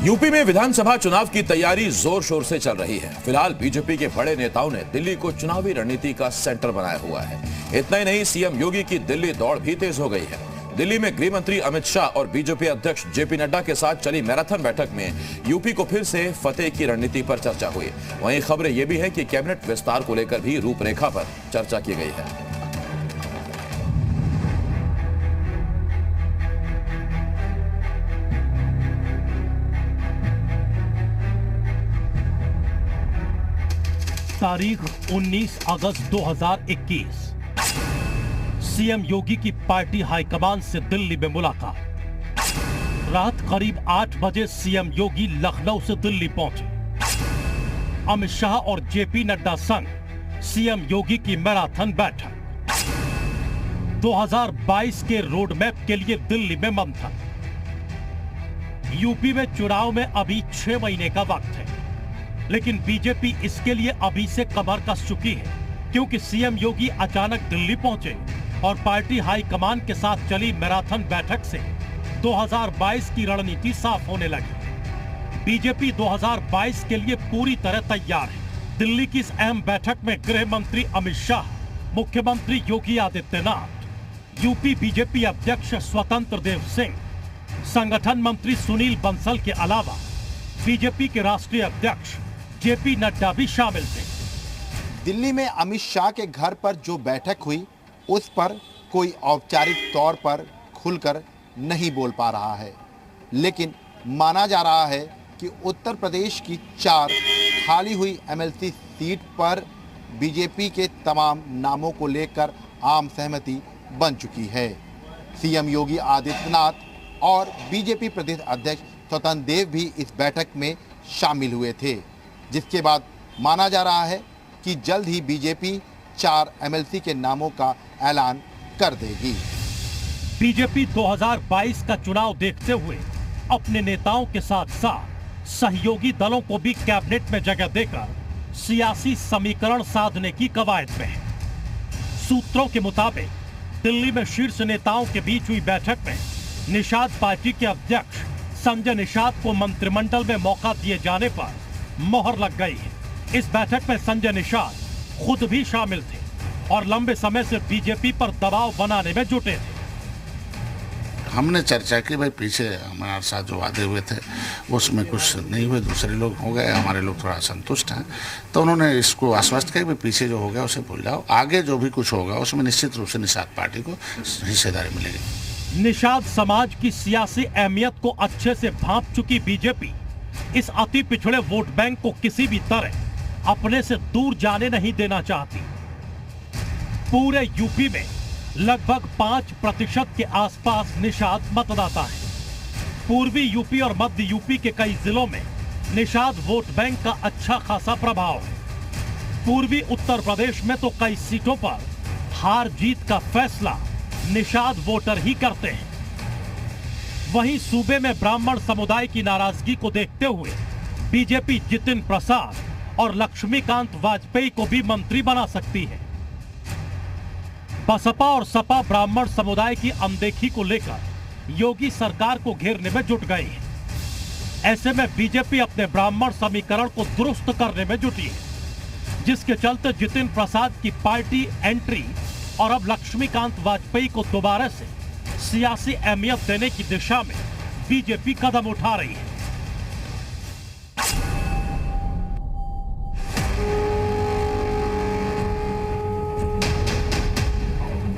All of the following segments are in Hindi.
यूपी में विधानसभा चुनाव की तैयारी जोर शोर से चल रही है। फिलहाल बीजेपी के बड़े नेताओं ने दिल्ली को चुनावी रणनीति का सेंटर बनाया हुआ है। इतना ही नहीं, सीएम योगी की दिल्ली दौड़ भी तेज हो गई है। दिल्ली में गृह मंत्री अमित शाह और बीजेपी अध्यक्ष जेपी नड्डा के साथ चली मैराथन बैठक में यूपी को फिर से फतेह की रणनीति पर चर्चा हुई। वहीं खबरें यह भी है कि कैबिनेट विस्तार को लेकर भी रूपरेखा पर चर्चा की गई है। तारीख 19 अगस्त 2021। सीएम योगी की पार्टी हाईकमान से दिल्ली में मुलाकात। रात करीब 8 बजे सीएम योगी लखनऊ से दिल्ली पहुंचे। अमित शाह और जेपी नड्डा संग सीएम योगी की मैराथन बैठक। 2022 के रोड मैप के लिए दिल्ली में मंथन। यूपी में चुनाव में अभी 6 महीने का वक्त है, लेकिन बीजेपी इसके लिए अभी से कमर कस चुकी है, क्योंकि सीएम योगी अचानक दिल्ली पहुंचे और पार्टी हाईकमान के साथ चली मैराथन बैठक से 2022 की रणनीति साफ होने लगी। बीजेपी 2022 के लिए पूरी तरह तैयार है। दिल्ली की इस अहम बैठक में गृह मंत्री अमित शाह, मुख्यमंत्री योगी आदित्यनाथ, यूपी बीजेपी अध्यक्ष स्वतंत्र देव सिंह, संगठन मंत्री सुनील बंसल के अलावा बीजेपी के राष्ट्रीय अध्यक्ष जेपी नड्डा भी शामिल थे। दिल्ली में अमित शाह के घर पर जो बैठक हुई, उस पर कोई औपचारिक तौर पर खुलकर नहीं बोल पा रहा है, लेकिन माना जा रहा है कि उत्तर प्रदेश की 4 खाली हुई एमएलसी सीट पर बीजेपी के तमाम नामों को लेकर आम सहमति बन चुकी है। सीएम योगी आदित्यनाथ और बीजेपी प्रदेश अध्यक्ष स्वतंत्र देव भी इस बैठक में शामिल हुए थे, जिसके बाद माना जा रहा है कि जल्द ही बीजेपी 4 एमएलसी के नामों का ऐलान कर देगी। बीजेपी 2022 का चुनाव देखते हुए अपने नेताओं के साथ साथ सहयोगी दलों को भी कैबिनेट में जगह देकर सियासी समीकरण साधने की कवायद में है। सूत्रों के मुताबिक दिल्ली में शीर्ष नेताओं के बीच हुई बैठक में निषाद पार्टी के अध्यक्ष संजय निषाद को मंत्रिमंडल में मौका दिए जाने पर मोहर लग गई है। इस बैठक में संजय निषाद खुद भी शामिल थे और लंबे समय से बीजेपी पर दबाव बनाने में जुटे थे। हमने चर्चा की, भाई पीछे हमारे साथ जो वादे हुए थे उसमें कुछ नहीं हुए, दूसरे लोग हो गए, हमारे लोग थोड़ा संतुष्ट हैं, तो उन्होंने इसको आश्वस्त किया कि पीछे जो हो गया उसे भूल जाओ, आगे जो भी कुछ होगा उसमें निश्चित रूप से निषाद पार्टी को हिस्सेदारी मिलेगी। निषाद समाज की सियासी अहमियत को अच्छे से भांप चुकी बीजेपी इस अति पिछड़े वोट बैंक को किसी भी तरह अपने से दूर जाने नहीं देना चाहती। पूरे यूपी में लगभग 5% के आसपास निषाद मतदाता है। पूर्वी यूपी और मध्य यूपी के कई जिलों में निषाद वोट बैंक का अच्छा खासा प्रभाव है। पूर्वी उत्तर प्रदेश में तो कई सीटों पर हार जीत का फैसला निषाद वोटर ही करते हैं। वहीं सूबे में ब्राह्मण समुदाय की नाराजगी को देखते हुए बीजेपी जितिन प्रसाद और लक्ष्मीकांत वाजपेयी को भी मंत्री बना सकती है। बसपा और सपा ब्राह्मण समुदाय की अनदेखी को लेकर योगी सरकार को घेरने में जुट गई है। ऐसे में बीजेपी अपने ब्राह्मण समीकरण को दुरुस्त करने में जुटी है, जिसके चलते जितिन प्रसाद की पार्टी एंट्री और अब लक्ष्मीकांत वाजपेयी को दोबारा से सियासी अहमियत देने की दिशा में बीजेपी कदम उठा रही है।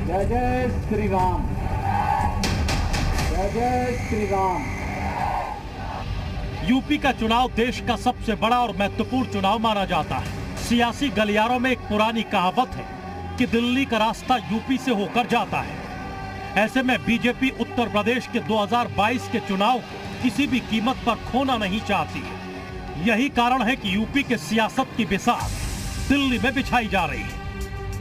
जय जय श्री राम, जय जय श्री राम। यूपी का चुनाव देश का सबसे बड़ा और महत्वपूर्ण चुनाव माना जाता है। सियासी गलियारों में एक पुरानी कहावत है कि दिल्ली का रास्ता यूपी से होकर जाता है। ऐसे में बीजेपी उत्तर प्रदेश के 2022 के चुनाव को किसी भी कीमत पर खोना नहीं चाहती है। यही कारण है कि यूपी के सियासत की बिसात दिल्ली में बिछाई जा रही है।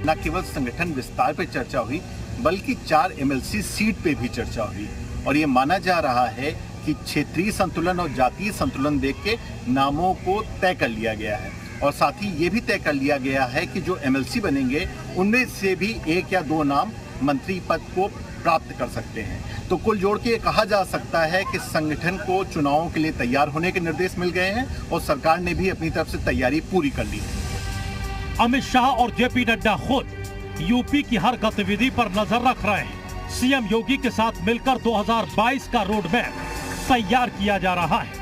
न केवल संगठन विस्तार पर चर्चा हुई, बल्कि 4 एमएलसी सीट पे भी चर्चा हुई और ये माना जा रहा है कि क्षेत्रीय संतुलन और जातीय संतुलन देख के नामों को तय कर लिया गया है और साथ ही ये भी तय कर लिया गया है कि जो एमएलसी बनेंगे उनमें से भी 1 या 2 नाम मंत्री पद को प्राप्त कर सकते हैं। तो कुल जोड़ के ये कहा जा सकता है कि संगठन को चुनावों के लिए तैयार होने के निर्देश मिल गए हैं और सरकार ने भी अपनी तरफ से तैयारी पूरी कर ली है। अमित शाह और जेपी नड्डा खुद यूपी की हर गतिविधि पर नजर रख रहे हैं। सीएम योगी के साथ मिलकर 2022 का रोड मैप तैयार किया जा रहा है।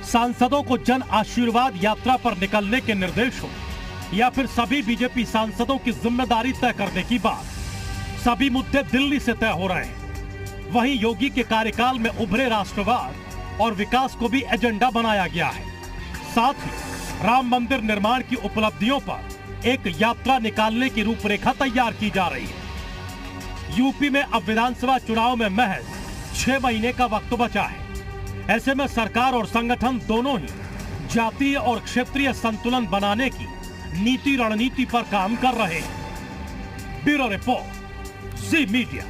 सांसदों को जन आशीर्वाद यात्रा पर निकलने के निर्देश हो या फिर सभी बीजेपी सांसदों की जिम्मेदारी तय करने की बात, सभी मुद्दे दिल्ली से तय हो रहे हैं। वहीं योगी के कार्यकाल में उभरे राष्ट्रवाद और विकास को भी एजेंडा बनाया गया है। साथ ही राम मंदिर निर्माण की उपलब्धियों पर एक यात्रा निकालने की रूपरेखा तैयार की जा रही है। यूपी में अब विधानसभा चुनाव में महज 6 महीने का वक्त बचा है। ऐसे में सरकार और संगठन दोनों ही जातीय और क्षेत्रीय संतुलन बनाने की नीति रणनीति पर काम कर रहे हैं। ब्यूरो रिपोर्ट, जी मीडिया।